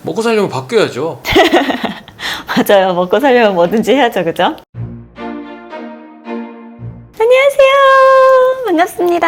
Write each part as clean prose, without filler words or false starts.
먹고 살려면 바뀌어야죠. 맞아요. 먹고 살려면 뭐든지 해야죠. 그죠? 안녕하세요. 반갑습니다.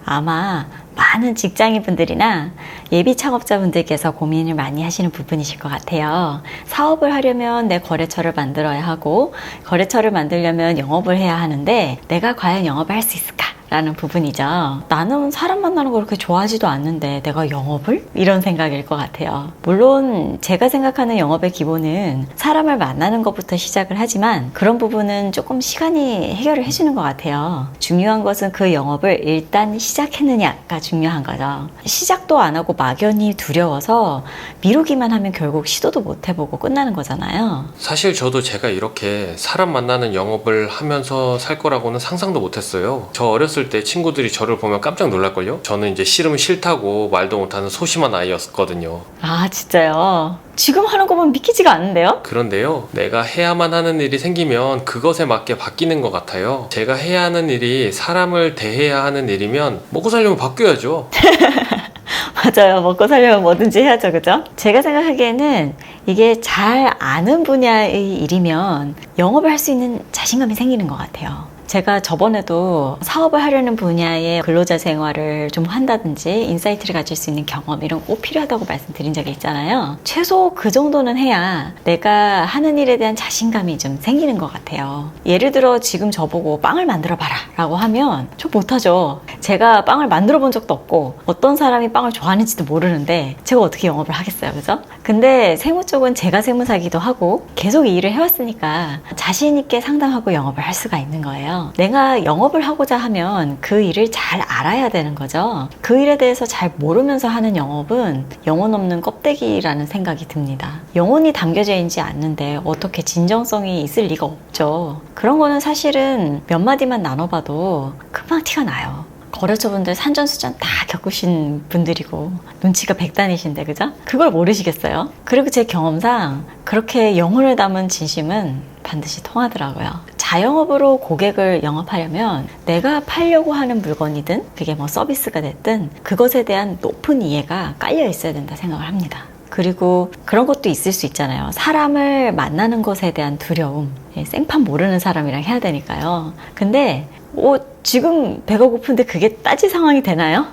아마 많은 직장인분들이나 예비 창업자분들께서 고민을 많이 하시는 부분이실 것 같아요. 사업을 하려면 내 거래처를 만들어야 하고, 거래처를 만들려면 영업을 해야 하는데 내가 과연 영업을 할 수 있을까? 라는 부분이죠. 나는 사람 만나는 걸 그렇게 좋아하지도 않는데 내가 영업을? 이런 생각일 것 같아요. 물론 제가 생각하는 영업의 기본은 사람을 만나는 것부터 시작을 하지만 그런 부분은 조금 시간이 해결을 해주는 것 같아요. 중요한 것은 그 영업을 일단 시작했느냐가 중요한 거죠. 시작도 안 하고 막연히 두려워서 미루기만 하면 결국 시도도 못 해보고 끝나는 거잖아요. 사실 저도 제가 이렇게 사람 만나는 영업을 하면서 살 거라고는 상상도 못했어요. 저 어렸을 때 친구들이 저를 보면 깜짝 놀랄걸요? 저는 이제 싫으면 싫다고 말도 못하는 소심한 아이였거든요. 아, 진짜요? 지금 하는 거 보면 믿기지가 않는데요? 그런데요, 내가 해야만 하는 일이 생기면 그것에 맞게 바뀌는 것 같아요. 제가 해야 하는 일이 사람을 대해야 하는 일이면 먹고 살려면 바뀌어야죠. 맞아요. 먹고 살려면 뭐든지 해야죠. 그죠? 제가 생각하기에는 이게 잘 아는 분야의 일이면 영업을 할 수 있는 자신감이 생기는 것 같아요. 제가 저번에도 사업을 하려는 분야의 근로자 생활을 좀 한다든지 인사이트를 가질 수 있는 경험 이런 거 꼭 필요하다고 말씀드린 적이 있잖아요. 최소 그 정도는 해야 내가 하는 일에 대한 자신감이 좀 생기는 것 같아요. 예를 들어 지금 저보고 빵을 만들어 봐라 라고 하면 저 못하죠. 제가 빵을 만들어 본 적도 없고 어떤 사람이 빵을 좋아하는지도 모르는데 제가 어떻게 영업을 하겠어요. 그죠? 근데 세무 쪽은 제가 세무사기도 하고 계속 이 일을 해왔으니까 자신 있게 상담하고 영업을 할 수가 있는 거예요. 내가 영업을 하고자 하면 그 일을 잘 알아야 되는 거죠. 그 일에 대해서 잘 모르면서 하는 영업은 영혼 없는 껍데기라는 생각이 듭니다. 영혼이 담겨져 있지 않는데 어떻게 진정성이 있을 리가 없죠. 그런 거는 사실은 몇 마디만 나눠봐도 금방 티가 나요. 거래처분들 산전수전 다 겪으신 분들이고 눈치가 백단이신데 그죠? 그걸 모르시겠어요? 그리고 제 경험상 그렇게 영혼을 담은 진심은 반드시 통하더라고요. 자영업으로 고객을 영업하려면 내가 팔려고 하는 물건이든 그게 뭐 서비스가 됐든 그것에 대한 높은 이해가 깔려 있어야 된다 생각을 합니다. 그리고 그런 것도 있을 수 있잖아요. 사람을 만나는 것에 대한 두려움. 생판 모르는 사람이랑 해야 되니까요. 근데 지금 배가 고픈데 그게 따질 상황이 되나요?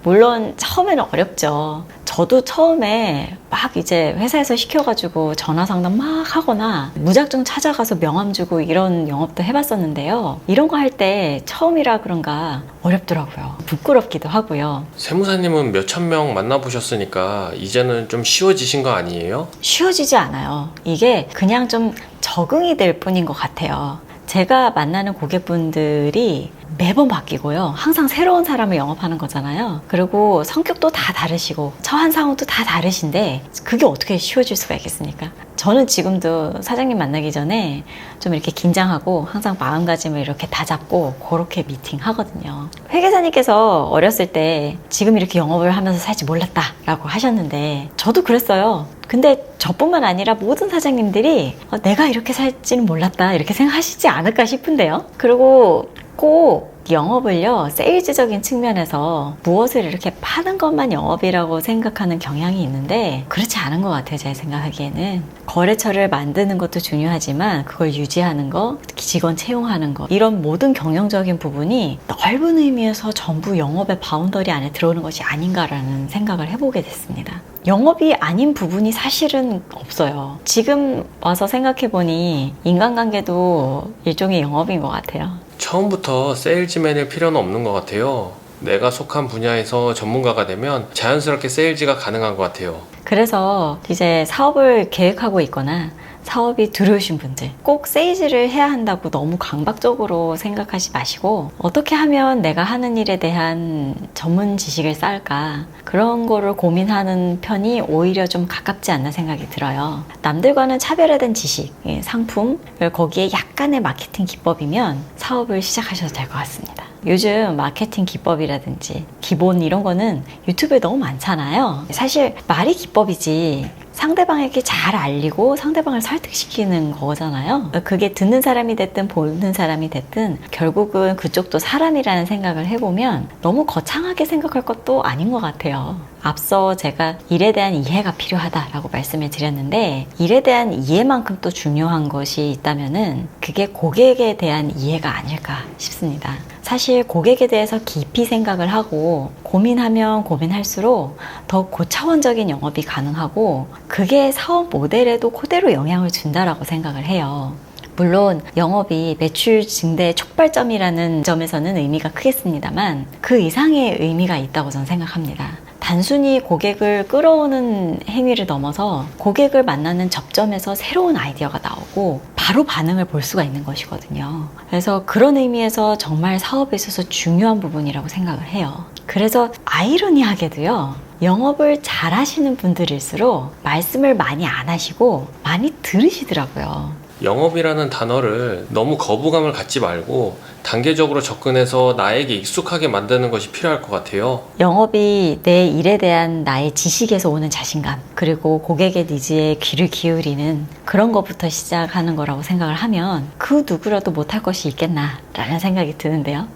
물론 처음에는 어렵죠. 저도 처음에 막 이제 회사에서 시켜가지고 전화 상담 막 하거나 무작정 찾아가서 명함 주고 이런 영업도 해봤었는데요. 이런 거 할 때 처음이라 그런가 어렵더라고요. 부끄럽기도 하고요. 세무사님은 몇천 명 만나보셨으니까 이제는 좀 쉬워지신 거 아니에요? 쉬워지지 않아요. 이게 그냥 좀 적응이 될 뿐인 것 같아요. 제가 만나는 고객분들이 매번 바뀌고요. 항상 새로운 사람을 영업하는 거잖아요. 그리고 성격도 다 다르시고 처한 상황도 다 다르신데 그게 어떻게 쉬워질 수가 있겠습니까? 저는 지금도 사장님 만나기 전에 좀 이렇게 긴장하고 항상 마음가짐을 이렇게 다잡고 그렇게 미팅하거든요. 회계사님께서 어렸을 때 지금 이렇게 영업을 하면서 살지 몰랐다 라고 하셨는데 저도 그랬어요. 근데 저뿐만 아니라 모든 사장님들이 내가 이렇게 살지는 몰랐다 이렇게 생각하시지 않을까 싶은데요. 그리고 꼭 영업을요, 세일즈적인 측면에서 무엇을 이렇게 파는 것만 영업이라고 생각하는 경향이 있는데 그렇지 않은 것 같아요. 제 생각하기에는 거래처를 만드는 것도 중요하지만 그걸 유지하는 거, 특히 직원 채용하는 거 이런 모든 경영적인 부분이 넓은 의미에서 전부 영업의 바운더리 안에 들어오는 것이 아닌가라는 생각을 해보게 됐습니다. 영업이 아닌 부분이 사실은 없어요. 지금 와서 생각해보니 인간관계도 일종의 영업인 것 같아요. 처음부터 세일즈맨일 필요는 없는 것 같아요. 내가 속한 분야에서 전문가가 되면 자연스럽게 세일즈가 가능한 것 같아요. 그래서 이제 사업을 계획하고 있거나 사업이 두려우신 분들 꼭 세일즈를 해야 한다고 너무 강박적으로 생각하지 마시고 어떻게 하면 내가 하는 일에 대한 전문 지식을 쌓을까 그런 거를 고민하는 편이 오히려 좀 가깝지 않나 생각이 들어요. 남들과는 차별화된 지식, 상품 거기에 약간의 마케팅 기법이면 사업을 시작하셔도 될 것 같습니다. 요즘 마케팅 기법이라든지 기본 이런 거는 유튜브에 너무 많잖아요. 사실 말이 기법이지 상대방에게 잘 알리고 상대방을 설득시키는 거잖아요. 그게 듣는 사람이 됐든 보는 사람이 됐든 결국은 그쪽도 사람이라는 생각을 해보면 너무 거창하게 생각할 것도 아닌 것 같아요. 앞서 제가 일에 대한 이해가 필요하다라고 말씀을 드렸는데, 일에 대한 이해만큼 또 중요한 것이 있다면은 그게 고객에 대한 이해가 아닐까 싶습니다. 사실 고객에 대해서 깊이 생각을 하고 고민하면 고민할수록 더 고차원적인 영업이 가능하고, 그게 사업 모델에도 그대로 영향을 준다라고 생각을 해요. 물론 영업이 매출 증대의 촉발점이라는 점에서는 의미가 크겠습니다만 그 이상의 의미가 있다고 저는 생각합니다. 단순히 고객을 끌어오는 행위를 넘어서 고객을 만나는 접점에서 새로운 아이디어가 나오고 바로 반응을 볼 수가 있는 것이거든요. 그래서 그런 의미에서 정말 사업에 있어서 중요한 부분이라고 생각을 해요. 그래서 아이러니하게도요, 영업을 잘 하시는 분들일수록 말씀을 많이 안 하시고 많이 들으시더라고요. 영업이라는 단어를 너무 거부감을 갖지 말고 단계적으로 접근해서 나에게 익숙하게 만드는 것이 필요할 것 같아요. 영업이 내 일에 대한 나의 지식에서 오는 자신감, 그리고 고객의 니즈에 귀를 기울이는 그런 것부터 시작하는 거라고 생각을 하면 그 누구라도 못할 것이 있겠나라는 생각이 드는데요.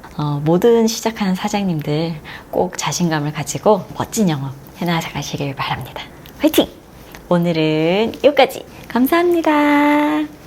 모든 시작하는 사장님들 꼭 자신감을 가지고 멋진 영업 해나가시길 바랍니다. 화이팅! 오늘은 여기까지. 감사합니다.